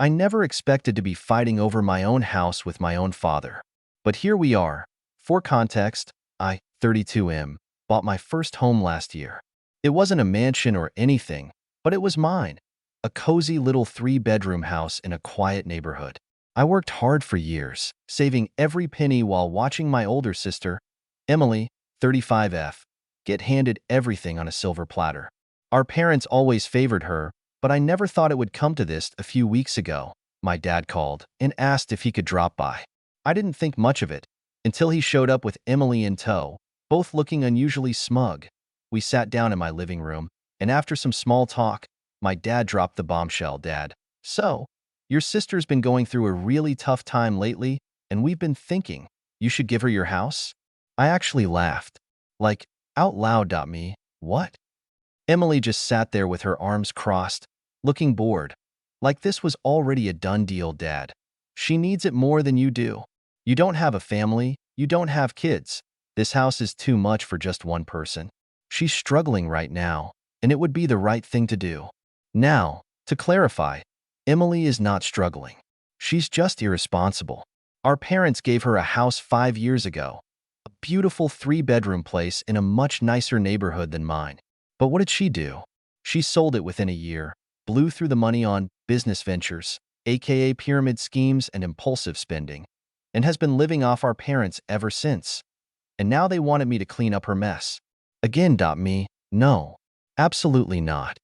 I never expected to be fighting over my own house with my own father. But here we are. For context, I, 32M, bought my first home last year. It wasn't a mansion or anything, but it was mine. A cozy little 3-bedroom house in a quiet neighborhood. I worked hard for years, saving every penny while watching my older sister, Emily, 35F, get handed everything on a silver platter. Our parents always favored her, but I never thought it would come to this. A few weeks ago, my dad called and asked if he could drop by. I didn't think much of it until he showed up with Emily in tow, both looking unusually smug. We sat down in my living room, and after some small talk, my dad dropped the bombshell. Dad, so, your sister's been going through a really tough time lately, and we've been thinking you should give her your house? I actually laughed. Like, out loud. Me, what? Emily just sat there with her arms crossed, looking bored. Like this was already a done deal, Dad. She needs it more than you do. You don't have a family, you don't have kids. This house is too much for just one person. She's struggling right now, and it would be the right thing to do. Now, to clarify, Emily is not struggling. She's just irresponsible. Our parents gave her a house 5 years ago, a beautiful 3-bedroom place in a much nicer neighborhood than mine. But what did she do? She sold it within a year, blew through the money on business ventures, aka pyramid schemes and impulsive spending, and has been living off our parents ever since. And now they wanted me to clean up her mess. Again. Me, no, absolutely not.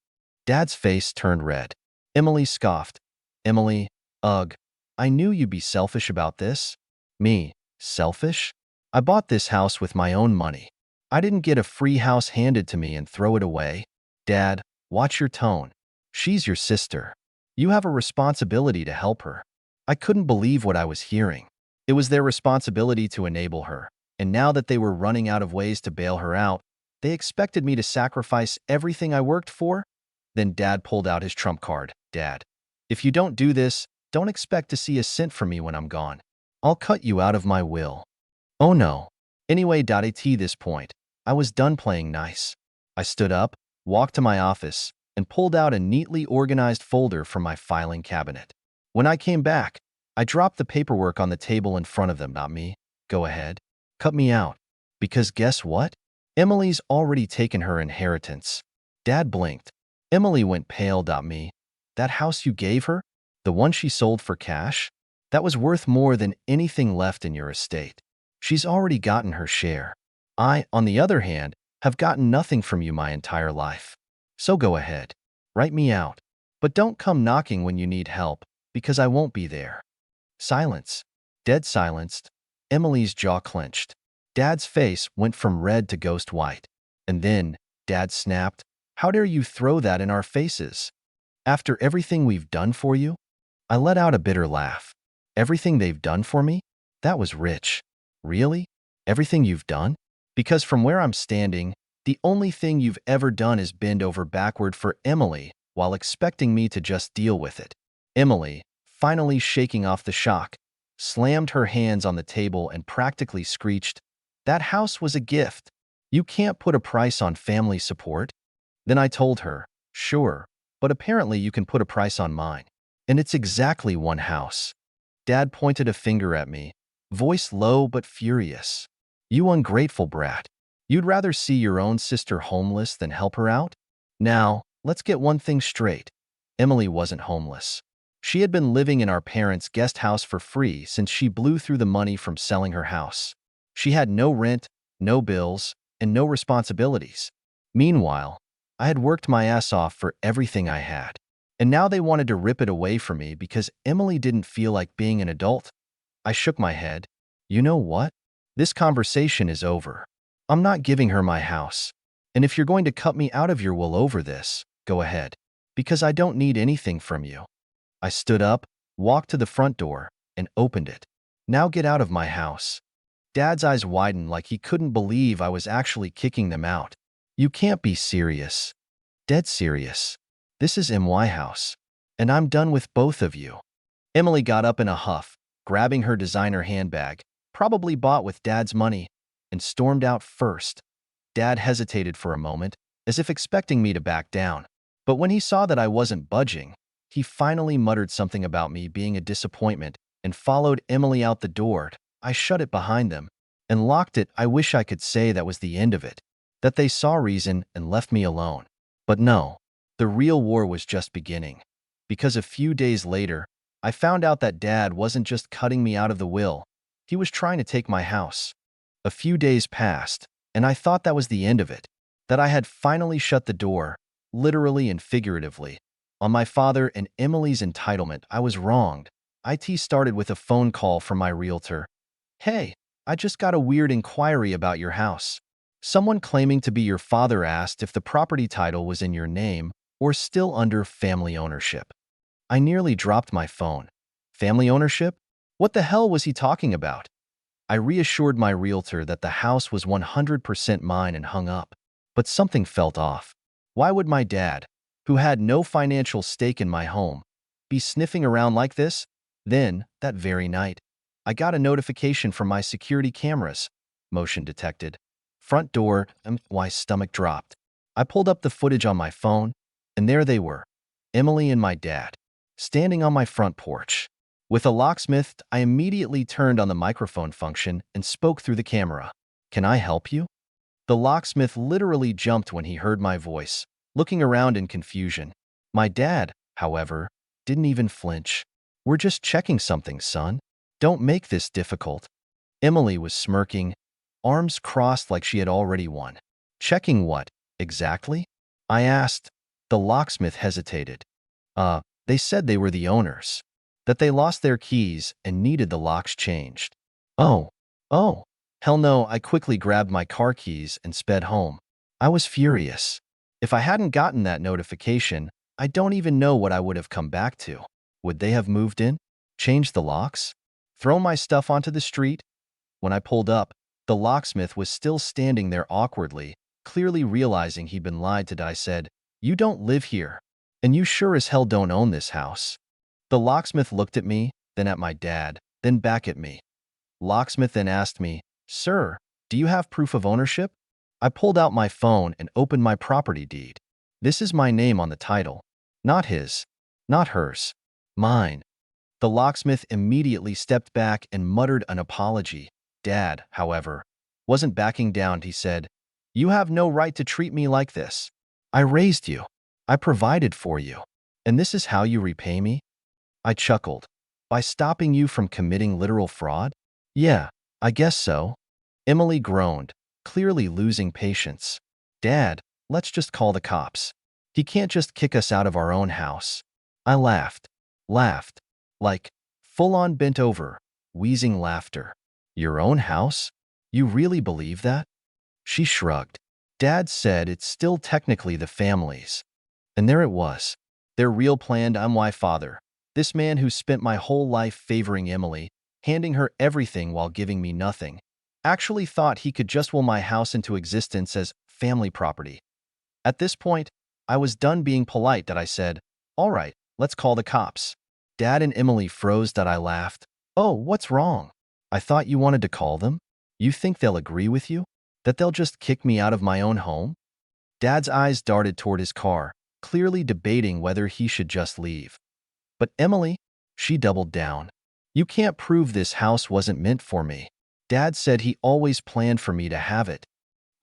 Dad's face turned red. Emily scoffed. Emily, ugh, I knew you'd be selfish about this. Me, selfish? I bought this house with my own money. I didn't get a free house handed to me and throw it away. Dad, watch your tone. She's your sister. You have a responsibility to help her. I couldn't believe what I was hearing. It was their responsibility to enable her, and now that they were running out of ways to bail her out, they expected me to sacrifice everything I worked for? Then Dad pulled out his trump card. Dad, if you don't do this, don't expect to see a cent from me when I'm gone. I'll cut you out of my will. Oh no. Anyway, at this point, I was done playing nice. I stood up, walked to my office, and pulled out a neatly organized folder from my filing cabinet. When I came back, I dropped the paperwork on the table in front of them. Me, go ahead. Cut me out. Because guess what? Emily's already taken her inheritance. Dad blinked. Emily went pale. Me, that house you gave her? The one she sold for cash? That was worth more than anything left in your estate. She's already gotten her share. I, on the other hand, have gotten nothing from you my entire life. So go ahead. Write me out. But don't come knocking when you need help, because I won't be there. Silence. Dead silenced. Emily's jaw clenched. Dad's face went from red to ghost white. And then, Dad snapped, how dare you throw that in our faces? After everything we've done for you? I let out a bitter laugh. Everything they've done for me? That was rich. Really? Everything you've done? Because from where I'm standing, the only thing you've ever done is bend over backward for Emily while expecting me to just deal with it. Emily, finally shaking off the shock, slammed her hands on the table and practically screeched, that house was a gift. You can't put a price on family support. Then I told her, sure, but apparently you can put a price on mine. And it's exactly one house. Dad pointed a finger at me, voice low but furious. You ungrateful brat. You'd rather see your own sister homeless than help her out? Now, let's get one thing straight. Emily wasn't homeless. She had been living in our parents' guest house for free since she blew through the money from selling her house. She had no rent, no bills, and no responsibilities. Meanwhile, I had worked my ass off for everything I had. And now they wanted to rip it away from me because Emily didn't feel like being an adult. I shook my head. You know what? This conversation is over. I'm not giving her my house. And if you're going to cut me out of your will over this, go ahead. Because I don't need anything from you. I stood up, walked to the front door, and opened it. Now get out of my house. Dad's eyes widened like he couldn't believe I was actually kicking them out. You can't be serious. Dead serious. This is my house. And I'm done with both of you. Emily got up in a huff, grabbing her designer handbag, probably bought with Dad's money, and stormed out first. Dad hesitated for a moment, as if expecting me to back down. But when he saw that I wasn't budging, He finally muttered something about me being a disappointment and followed Emily out the door. I shut it behind them and locked it. I wish I could say that was the end of it, that they saw reason and left me alone. But no, the real war was just beginning. Because a few days later, I found out that Dad wasn't just cutting me out of the will, he was trying to take my house. A few days passed, and I thought that was the end of it, that I had finally shut the door, literally and figuratively, on my father and Emily's entitlement. I was wronged. IT started with a phone call from my realtor. "Hey, I just got a weird inquiry about your house. Someone claiming to be your father asked if the property title was in your name or still under family ownership." I nearly dropped my phone. Family ownership? What the hell was he talking about? I reassured my realtor that the house was 100% mine and hung up. But something felt off. Why would my dad, who had no financial stake in my home, be sniffing around like this? Then, that very night, I got a notification from my security cameras. Motion detected. Front door, and my stomach dropped. I pulled up the footage on my phone, and there they were, Emily and my dad, standing on my front porch. With a locksmith, I immediately turned on the microphone function and spoke through the camera. "Can I help you?" The locksmith literally jumped when he heard my voice, looking around in confusion. My dad, however, didn't even flinch. "We're just checking something, son. Don't make this difficult." Emily was smirking, arms crossed like she had already won. "Checking what, exactly?" I asked. The locksmith hesitated. They said they were the owners, that they lost their keys and needed the locks changed." Oh, oh, hell no. I quickly grabbed my car keys and sped home. I was furious. If I hadn't gotten that notification, I don't even know what I would have come back to. Would they have moved in? Changed the locks? Thrown my stuff onto the street? When I pulled up, the locksmith was still standing there awkwardly, clearly realizing he'd been lied to. I said, "You don't live here, and you sure as hell don't own this house." The locksmith looked at me, then at my dad, then back at me. Locksmith then asked me, "Sir, do you have proof of ownership?" I pulled out my phone and opened my property deed. "This is my name on the title. Not his. Not hers. Mine." The locksmith immediately stepped back and muttered an apology. Dad, however, wasn't backing down. He said, "You have no right to treat me like this. I raised you. I provided for you. And this is how you repay me?" I chuckled. "By stopping you from committing literal fraud?" "Yeah, I guess so." Emily groaned, clearly losing patience. "Dad, let's just call the cops. He can't just kick us out of our own house." I laughed, like full-on bent over, wheezing laughter. "Your own house? You really believe that?" She shrugged. "Dad said it's still technically the family's." And there it was. Their real plan. I'm my father, this man who spent my whole life favoring Emily, handing her everything while giving me nothing, actually thought he could just will my house into existence as family property. At this point, I was done being polite. That I said, "All right, let's call the cops." Dad and Emily froze. That I laughed. "Oh, what's wrong? I thought you wanted to call them. You think they'll agree with you? That they'll just kick me out of my own home?" Dad's eyes darted toward his car, clearly debating whether he should just leave. "But Emily," she doubled down, "you can't prove this house wasn't meant for me. Dad said he always planned for me to have it."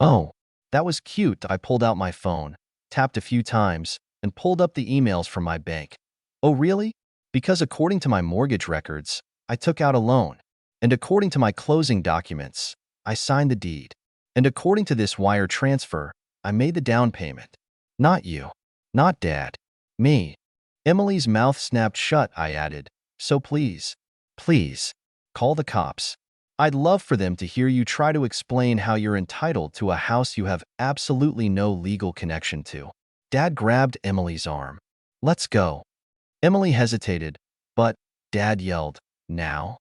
"Oh, that was cute." I pulled out my phone, tapped a few times, and pulled up the emails from my bank. "Oh, really?" "Because according to my mortgage records, I took out a loan. And according to my closing documents, I signed the deed. And according to this wire transfer, I made the down payment." "Not you. Not Dad. Me." Emily's mouth snapped shut. I added, "So please, call the cops. I'd love for them to hear you try to explain how you're entitled to a house you have absolutely no legal connection to." Dad grabbed Emily's arm. "Let's go." Emily hesitated, but Dad yelled, "Now?"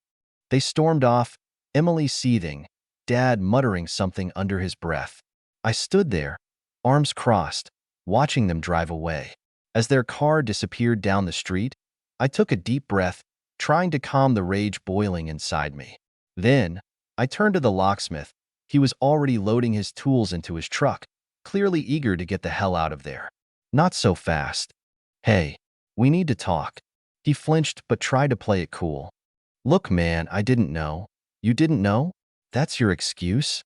They stormed off, Emily seething, Dad muttering something under his breath. I stood there, arms crossed, watching them drive away. As their car disappeared down the street, I took a deep breath, trying to calm the rage boiling inside me. Then, I turned to the locksmith. He was already loading his tools into his truck, clearly eager to get the hell out of there. "Not so fast. Hey, We need to talk. He flinched but tried to play it cool. Look, man, I didn't know. You didn't know? That's your excuse?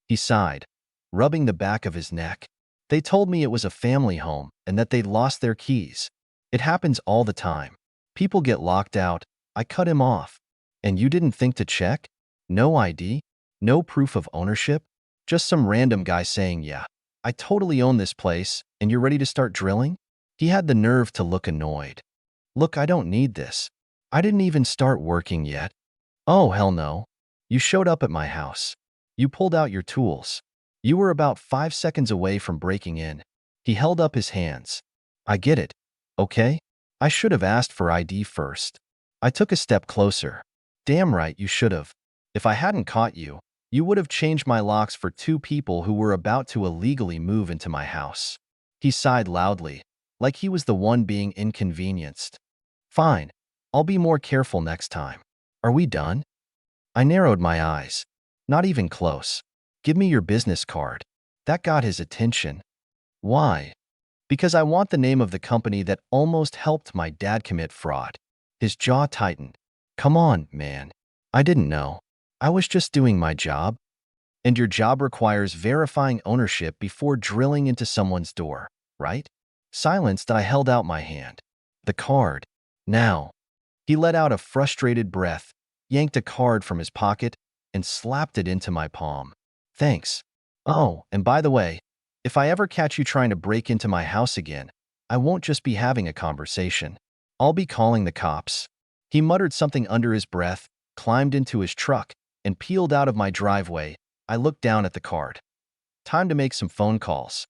He sighed, rubbing the back of his neck. They told me it was a family home and that they'd lost their keys. It happens all the time. People get locked out. I cut him off. And you didn't think to check? No ID? No proof of ownership? Just some random guy saying, yeah, I totally own this place, and you're ready to start drilling? He had the nerve to look annoyed. Look, I don't need this. I didn't even start working yet. Oh, hell no. You showed up at my house. You pulled out your tools. You were about 5 seconds away from breaking in. He held up his hands. I get it. Okay? I should have asked for ID first. I took a step closer. Damn right you should have. If I hadn't caught you, you would have changed my locks for two people who were about to illegally move into my house. He sighed loudly, like he was the one being inconvenienced. Fine. I'll be more careful next time. Are we done? I narrowed my eyes. Not even close. Give me your business card. That got his attention. Why? Because I want the name of the company that almost helped my dad commit fraud. His jaw tightened. Come on, man. I didn't know. I was just doing my job. And your job requires verifying ownership before drilling into someone's door, right? Silenced, I held out my hand. The card. Now. He let out a frustrated breath, yanked a card from his pocket, and slapped it into my palm. Thanks. Oh, and by the way, if I ever catch you trying to break into my house again, I won't just be having a conversation. I'll be calling the cops. He muttered something under his breath, climbed into his truck, and peeled out of my driveway. I looked down at the card. Time to make some phone calls.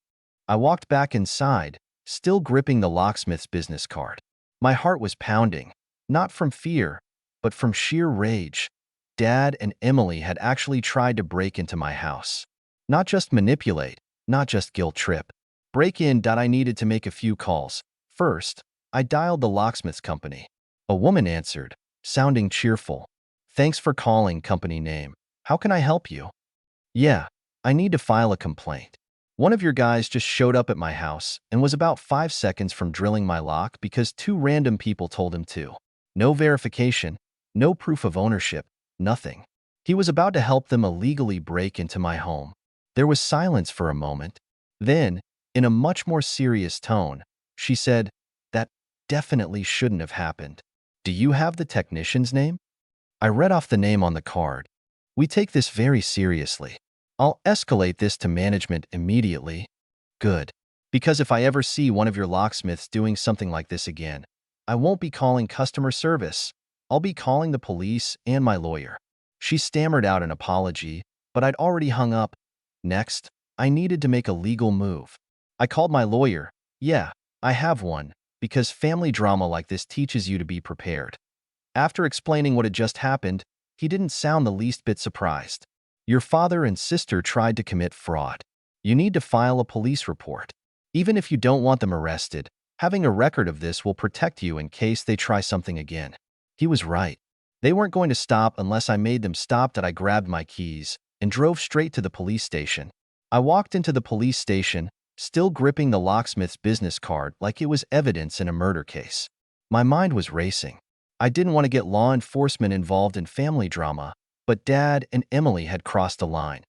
I walked back inside, still gripping the locksmith's business card. My heart was pounding, not from fear, but from sheer rage. Dad and Emily had actually tried to break into my house. Not just manipulate, not just guilt trip. Break in. I needed to make a few calls. First, I dialed the locksmith's company. A woman answered, sounding cheerful. Thanks for calling, company name. How can I help you? Yeah, I need to file a complaint. One of your guys just showed up at my house and was about 5 seconds from drilling my lock because two random people told him to. No verification, no proof of ownership, nothing. He was about to help them illegally break into my home. There was silence for a moment. Then, in a much more serious tone, she said, that definitely shouldn't have happened. Do you have the technician's name? I read off the name on the card. We take this very seriously. I'll escalate this to management immediately. Good. Because if I ever see one of your locksmiths doing something like this again, I won't be calling customer service. I'll be calling the police and my lawyer. She stammered out an apology, but I'd already hung up. Next, I needed to make a legal move. I called my lawyer. Yeah, I have one, because family drama like this teaches you to be prepared. After explaining what had just happened, he didn't sound the least bit surprised. Your father and sister tried to commit fraud. You need to file a police report. Even if you don't want them arrested, having a record of this will protect you in case they try something again. He was right. They weren't going to stop unless I made them stop. I grabbed my keys and drove straight to the police station. I walked into the police station, still gripping the locksmith's business card like it was evidence in a murder case. My mind was racing. I didn't want to get law enforcement involved in family drama, but Dad and Emily had crossed a line.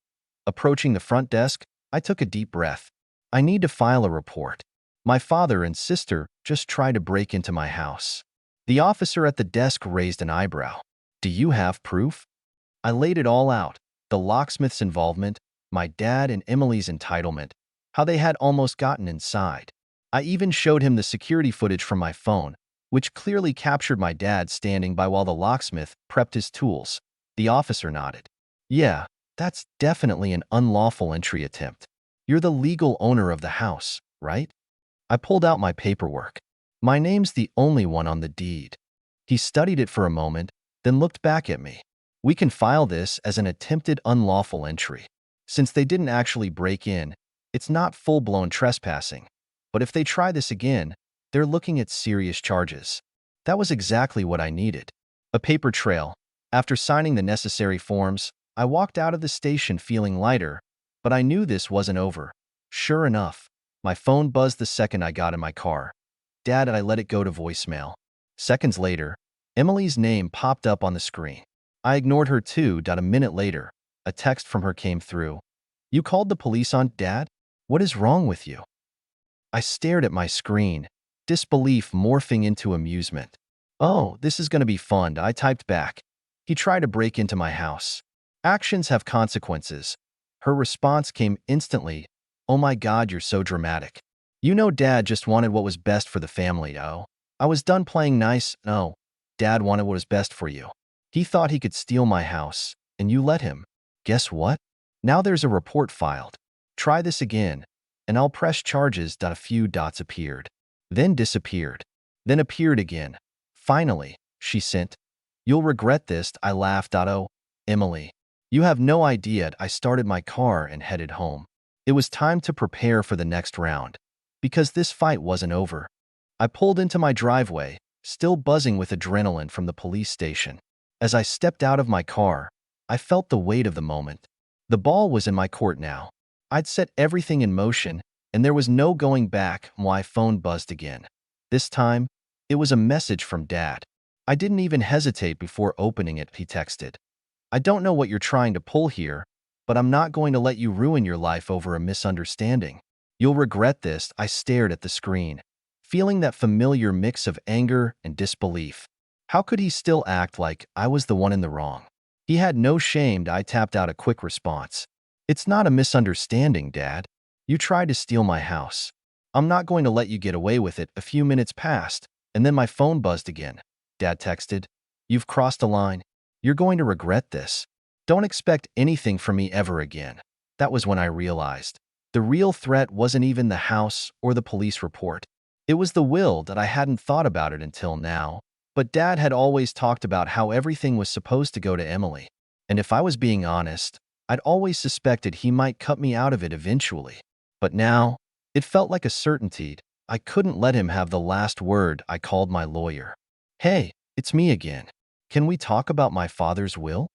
Approaching the front desk, I took a deep breath. I need to file a report. My father and sister just tried to break into my house. The officer at the desk raised an eyebrow. Do you have proof? I laid it all out. The locksmith's involvement, my dad and Emily's entitlement, how they had almost gotten inside. I even showed him the security footage from my phone, which clearly captured my dad standing by while the locksmith prepped his tools. The officer nodded. Yeah, that's definitely an unlawful entry attempt. You're the legal owner of the house, right? I pulled out my paperwork. My name's the only one on the deed. He studied it for a moment, then looked back at me. We can file this as an attempted unlawful entry. Since they didn't actually break in, it's not full-blown trespassing. But if they try this again, they're looking at serious charges. That was exactly what I needed. A paper trail. After signing the necessary forms, I walked out of the station feeling lighter, but I knew this wasn't over. Sure enough, my phone buzzed the second I got in my car. Dad, I let it go to voicemail. Seconds later, Emily's name popped up on the screen. I ignored her too. A minute later, a text from her came through. You called the police on Dad? What is wrong with you? I stared at my screen, disbelief morphing into amusement. Oh, this is going to be fun, I typed back. He tried to break into my house. Actions have consequences. Her response came instantly. Oh my God, you're so dramatic. You know Dad just wanted what was best for the family, oh. I was done playing nice. No, Dad wanted what was best for you. He thought he could steal my house, and you let him. Guess what? Now there's a report filed. Try this again, and I'll press charges. A few dots appeared, then disappeared, then appeared again. Finally, she sent. You'll regret this, I laughed. Oh, Emily, you have no idea. I started my car and headed home. It was time to prepare for the next round, because this fight wasn't over. I pulled into my driveway, still buzzing with adrenaline from the police station. As I stepped out of my car, I felt the weight of the moment. The ball was in my court now. I'd set everything in motion, and there was no going back. My phone buzzed again. This time, it was a message from Dad. I didn't even hesitate before opening it. He texted, I don't know what you're trying to pull here, but I'm not going to let you ruin your life over a misunderstanding. You'll regret this. I stared at the screen, feeling that familiar mix of anger and disbelief. How could he still act like I was the one in the wrong? He had no shame. I tapped out a quick response. It's not a misunderstanding, Dad. You tried to steal my house. I'm not going to let you get away with it. A few minutes passed, and then my phone buzzed again. Dad texted, You've crossed a line. You're going to regret this. Don't expect anything from me ever again. That was when I realized the real threat wasn't even the house or the police report. It was the will. That I hadn't thought about it until now. But Dad had always talked about how everything was supposed to go to Emily. And if I was being honest, I'd always suspected he might cut me out of it eventually. But now, it felt like a certainty. I couldn't let him have the last word. I called my lawyer. Hey, it's me again. Can we talk about my father's will?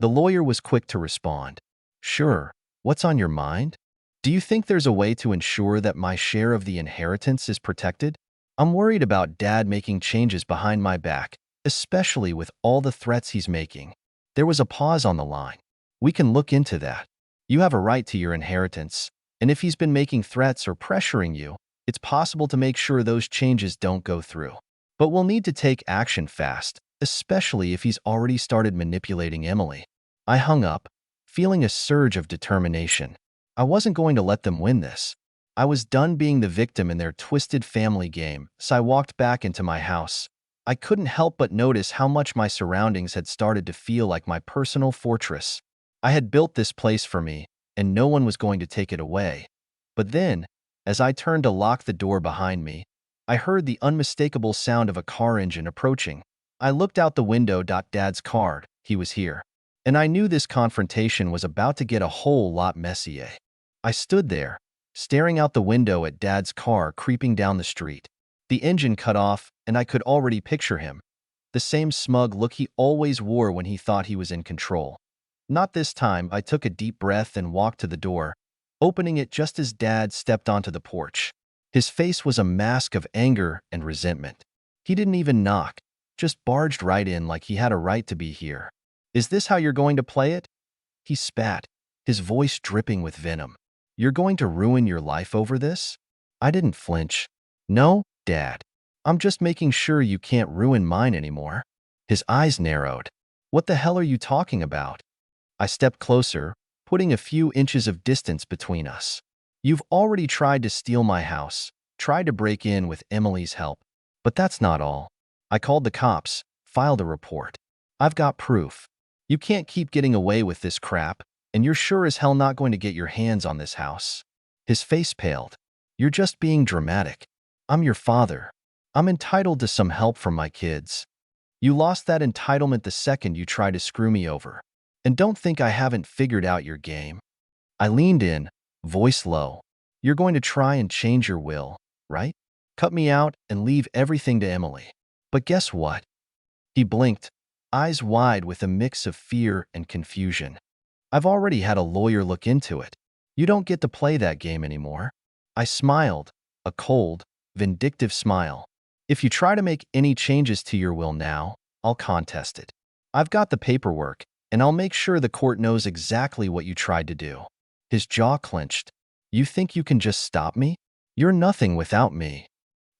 The lawyer was quick to respond. Sure. What's on your mind? Do you think there's a way to ensure that my share of the inheritance is protected? I'm worried about Dad making changes behind my back, especially with all the threats he's making. There was a pause on the line. We can look into that. You have a right to your inheritance, and if he's been making threats or pressuring you, it's possible to make sure those changes don't go through. But we'll need to take action fast, especially if he's already started manipulating Emily. I hung up, feeling a surge of determination. I wasn't going to let them win this. I was done being the victim in their twisted family game, so I walked back into my house. I couldn't help but notice how much my surroundings had started to feel like my personal fortress. I had built this place for me, and no one was going to take it away. But then, as I turned to lock the door behind me, I heard the unmistakable sound of a car engine approaching. I looked out the window. Dad's car, he was here. And I knew this confrontation was about to get a whole lot messier. I stood there, staring out the window at Dad's car creeping down the street. The engine cut off, and I could already picture him. The same smug look he always wore when he thought he was in control. Not this time. I took a deep breath and walked to the door, opening it just as Dad stepped onto the porch. His face was a mask of anger and resentment. He didn't even knock, just barged right in like he had a right to be here. Is this how you're going to play it? He spat, his voice dripping with venom. You're going to ruin your life over this? I didn't flinch. No, Dad. I'm just making sure you can't ruin mine anymore. His eyes narrowed. What the hell are you talking about? I stepped closer, putting a few inches of distance between us. You've already tried to steal my house, tried to break in with Emily's help. But that's not all. I called the cops, filed a report. I've got proof. You can't keep getting away with this crap, and you're sure as hell not going to get your hands on this house. His face paled. You're just being dramatic. I'm your father. I'm entitled to some help from my kids. You lost that entitlement the second you tried to screw me over. And don't think I haven't figured out your game. I leaned in, voice low. You're going to try and change your will, right? Cut me out and leave everything to Emily. But guess what? He blinked, eyes wide with a mix of fear and confusion. I've already had a lawyer look into it. You don't get to play that game anymore. I smiled, a cold, vindictive smile. If you try to make any changes to your will now, I'll contest it. I've got the paperwork, and I'll make sure the court knows exactly what you tried to do. His jaw clenched. You think you can just stop me? You're nothing without me.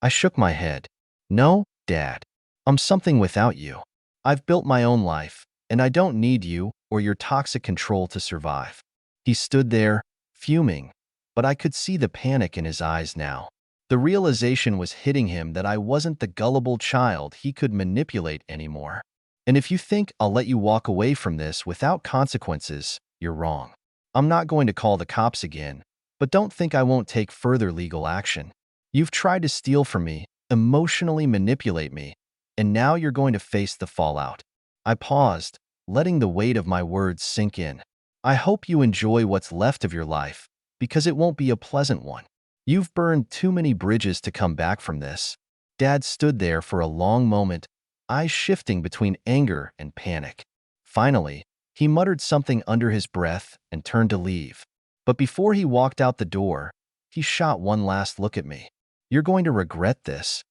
I shook my head. No, Dad. I'm something without you. I've built my own life, and I don't need you or your toxic control to survive. He stood there, fuming, but I could see the panic in his eyes now. The realization was hitting him that I wasn't the gullible child he could manipulate anymore. And if you think I'll let you walk away from this without consequences, you're wrong. I'm not going to call the cops again, but don't think I won't take further legal action. You've tried to steal from me, emotionally manipulate me, and now you're going to face the fallout. I paused, letting the weight of my words sink in. I hope you enjoy what's left of your life, because it won't be a pleasant one. You've burned too many bridges to come back from this. Dad stood there for a long moment, eyes shifting between anger and panic. Finally, he muttered something under his breath and turned to leave. But before he walked out the door, he shot one last look at me. You're going to regret this.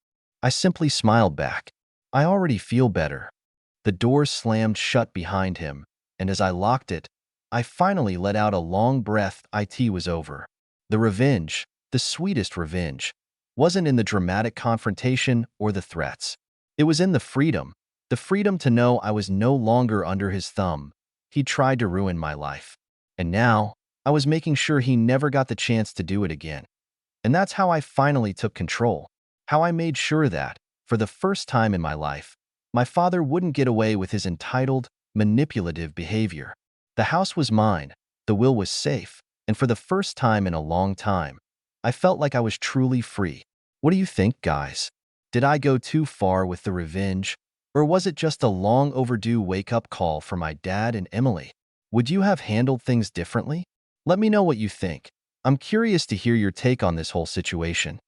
I simply smiled back. I already feel better. The door slammed shut behind him, and as I locked it, I finally let out a long breath. It was over. The revenge, the sweetest revenge, wasn't in the dramatic confrontation or the threats. It was in the freedom to know I was no longer under his thumb. He tried to ruin my life. And now, I was making sure he never got the chance to do it again. And that's how I finally took control. How I made sure that, for the first time in my life, my father wouldn't get away with his entitled, manipulative behavior. The house was mine, the will was safe, and for the first time in a long time, I felt like I was truly free. What do you think, guys? Did I go too far with the revenge, or was it just a long overdue wake-up call for my dad and Emily? Would you have handled things differently? Let me know what you think. I'm curious to hear your take on this whole situation.